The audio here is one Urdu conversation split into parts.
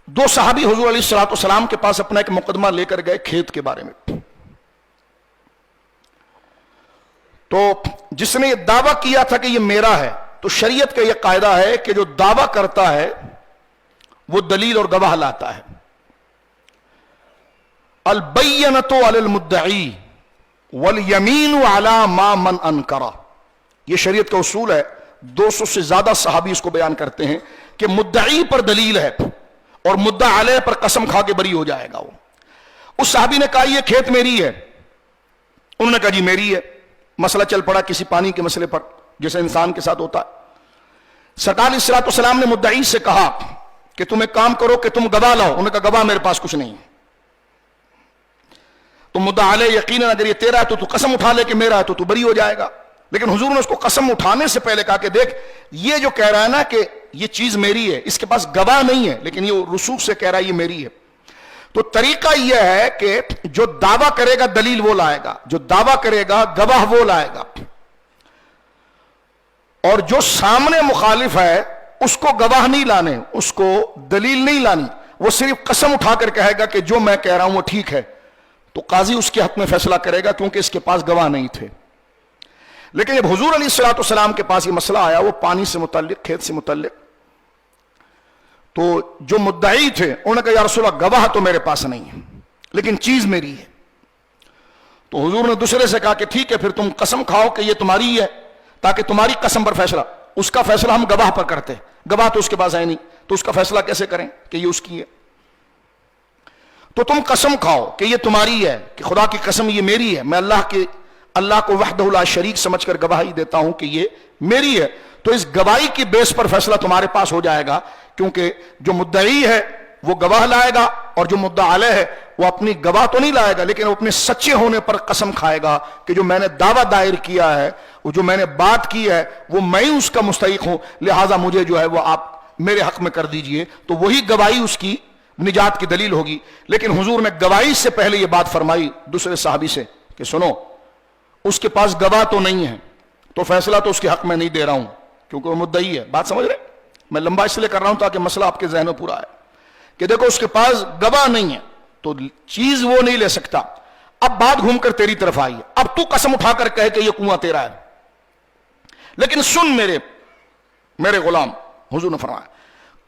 دو صحابی حضور علیہ الصلوۃ والسلام کے پاس اپنا ایک مقدمہ لے کر گئے کھیت کے بارے میں. تو جس نے یہ دعویٰ کیا تھا کہ یہ میرا ہے، تو شریعت کا یہ قاعدہ ہے کہ جو دعویٰ کرتا ہے وہ دلیل اور گواہ لاتا ہے. البینۃ علی المدعی والیمین علی ما من انکر، یہ شریعت کا اصول ہے. 200 سے زیادہ صحابی اس کو بیان کرتے ہیں کہ مدعی پر دلیل ہے اور مدعا علیہ پر قسم کھا کے بری ہو جائے گا. وہ اس صحابی نے کہا یہ کھیت میری ہے، انہوں نے کہا جی میری ہے. مسئلہ چل پڑا کسی پانی کے مسئلے پر جیسے انسان کے ساتھ ہوتا ہے. سرکار علیہ الصلوۃ والسلام نے مدعی سے کہا کہ تم ایک کام کرو کہ تم گواہ لاؤ. انہوں نے کہا گواہ میرے پاس کچھ نہیں. تو مدعا علیہ یقیناً اگر یہ تیرا ہے تو قسم اٹھا لے کہ میرا ہے تو بری ہو جائے گا. لیکن حضور نے اس کو قسم اٹھانے سے پہلے کہا کہ دیکھ یہ جو کہہ رہا ہے نا کہ یہ چیز میری ہے، اس کے پاس گواہ نہیں ہے لیکن یہ رسوخ سے کہہ رہا ہے یہ میری ہے. تو طریقہ یہ ہے کہ جو دعویٰ کرے گا دلیل وہ لائے گا، جو دعویٰ کرے گا گواہ وہ لائے گا، اور جو سامنے مخالف ہے اس کو گواہ نہیں لانے، اس کو دلیل نہیں لانی، وہ صرف قسم اٹھا کر کہے گا کہ جو میں کہہ رہا ہوں وہ ٹھیک ہے. تو قاضی اس کے حق میں فیصلہ کرے گا کیونکہ اس کے پاس گواہ نہیں تھے. لیکن جب حضور علیہ الصلوۃ والسلام کے پاس یہ مسئلہ آیا، وہ پانی سے متعلق، کھیت سے متعلق، تو جو مدعی تھے انہوں نے کہا یا رسول اللہ گواہ تو میرے پاس نہیں ہے لیکن چیز میری ہے. تو حضور نے دوسرے سے کہا کہ ٹھیک ہے پھر تم قسم کھاؤ کہ یہ تمہاری ہے تاکہ تمہاری قسم پر فیصلہ، اس کا فیصلہ ہم گواہ پر کرتے ہیں، گواہ تو اس کے پاس ہے نہیں تو اس کا فیصلہ کیسے کریں کہ یہ اس کی ہے. تو تم قسم کھاؤ کہ یہ تمہاری ہے، کہ خدا کی قسم یہ میری ہے، میں اللہ کو وحدہ لا شریک سمجھ کر گواہی دیتا ہوں کہ یہ میری ہے. تو اس گواہی کی بیس پر فیصلہ تمہارے پاس ہو جائے گا، کیونکہ جو مدعی ہے وہ گواہ لائے گا اور جو مدعا علیہ ہے وہ اپنی گواہ تو نہیں لائے گا لیکن وہ اپنے سچے ہونے پر قسم کھائے گا کہ جو میں نے دعویٰ دائر کیا ہے، وہ جو میں نے بات کی ہے وہ میں ہی اس کا مستحق ہوں، لہٰذا مجھے جو ہے وہ آپ میرے حق میں کر دیجئے. تو وہی گواہی اس کی نجات کی دلیل ہوگی. لیکن حضور نے گواہی سے پہلے یہ بات فرمائی دوسرے صحابی سے کہ سنو اس کے پاس گواہ تو نہیں ہے تو فیصلہ تو اس کے حق میں نہیں دے رہا ہوں کیونکہ وہ مدعی ہے. بات سمجھ رہے؟ میں لمبا اس لیے کر رہا ہوں تاکہ مسئلہ آپ کے ذہن میں پورا ہے کہ دیکھو اس کے پاس گواہ نہیں ہے تو چیز وہ نہیں لے سکتا. اب بات گھوم کر تیری طرف آئی ہے، اب تو قسم اٹھا کر کہے کہ یہ کنواں تیرا ہے، لیکن سن میرے غلام، حضور نے فرمایا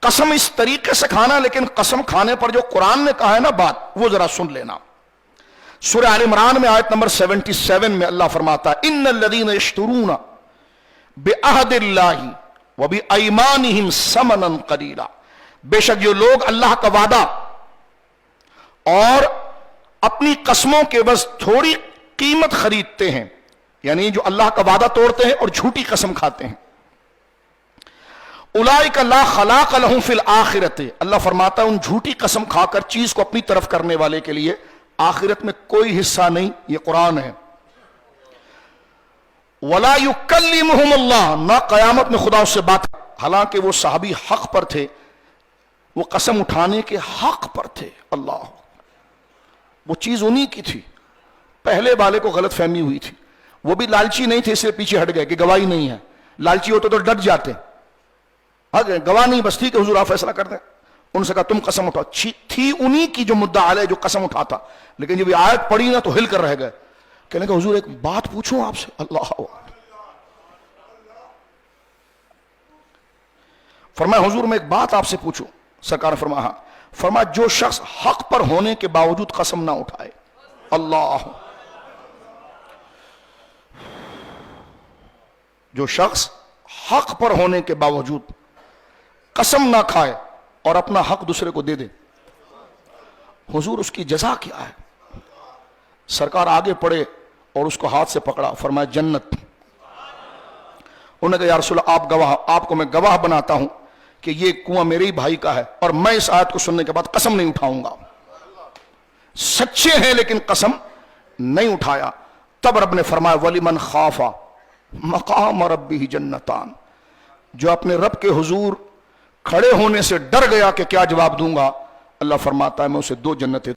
قسم اس طریقے سے کھانا، لیکن قسم کھانے پر جو قرآن نے کہا ہے نا بات وہ ذرا سن لینا. سورہ آل عمران میں آیت نمبر 77 میں اللہ فرماتا ہے ان الذین یشترون بعہد اللہ وبایمانہم ثمنا قلیلا، بے شک جو لوگ اللہ کا وعدہ اور اپنی قسموں کے بس تھوڑی قیمت خریدتے ہیں، یعنی جو اللہ کا وعدہ توڑتے ہیں اور جھوٹی قسم کھاتے ہیں، اولئک لا خلاق لہم فی الآخرۃ، اللہ فرماتا ہے ان جھوٹی قسم کھا کر چیز کو اپنی طرف کرنے والے کے لیے آخرت میں کوئی حصہ نہیں. یہ قرآن ہے. ولا یکلمہم اللہ، نہ قیامت میں خدا اس سے بات، حالانکہ وہ صحابی حق پر تھے، وہ قسم اٹھانے کے حق پر تھے. اللہ، وہ چیز انہی کی تھی. پہلے والے کو غلط فہمی ہوئی تھی، وہ بھی لالچی نہیں تھے اس لیے پیچھے ہٹ گئے کہ گواہی نہیں ہے. لالچی ہوتے تو ڈٹ جاتے، گواہ نہیں بس ٹھیک ہے حضور آپ فیصلہ کر دیں. ان سے کہا تم قسم اٹھاؤ. تھی انہی کی جو مدعا علیہ جو قسم اٹھاتا، لیکن جب یہ آیت پڑھی نا تو ہل کر رہ گئے، کہنے کہ حضور ایک بات پوچھوں آپ سے. اللہ، فرمایا حضور میں ایک بات آپ سے پوچھوں. سرکار نے فرمایا ہاں. فرمایا جو شخص حق پر ہونے کے باوجود قسم نہ اٹھائے، اللہ، جو شخص حق پر ہونے کے باوجود قسم نہ کھائے اور اپنا حق دوسرے کو دے دے، حضور اس کی جزا کیا ہے؟ سرکار آگے پڑے اور اس کو ہاتھ سے پکڑا، فرمایا جنت. انہوں نے کہا یا رسول اللہ آپ گواہ، آپ کو میں گواہ بناتا ہوں کہ یہ کنواں میرے ہی بھائی کا ہے اور میں اس آیت کو سننے کے بعد قسم نہیں اٹھاؤں گا. سچے ہیں لیکن قسم نہیں اٹھایا. تب رب نے فرمایا وَلِمَنْ خَافَ مَقَامَ رَبِّهِ جَنَّتَانِ، جو اپنے رب کے حضور کھڑے ہونے سے ڈر گیا کہ کیا جواب دوں گا، اللہ فرماتا ہے میں اسے 2 جنتیں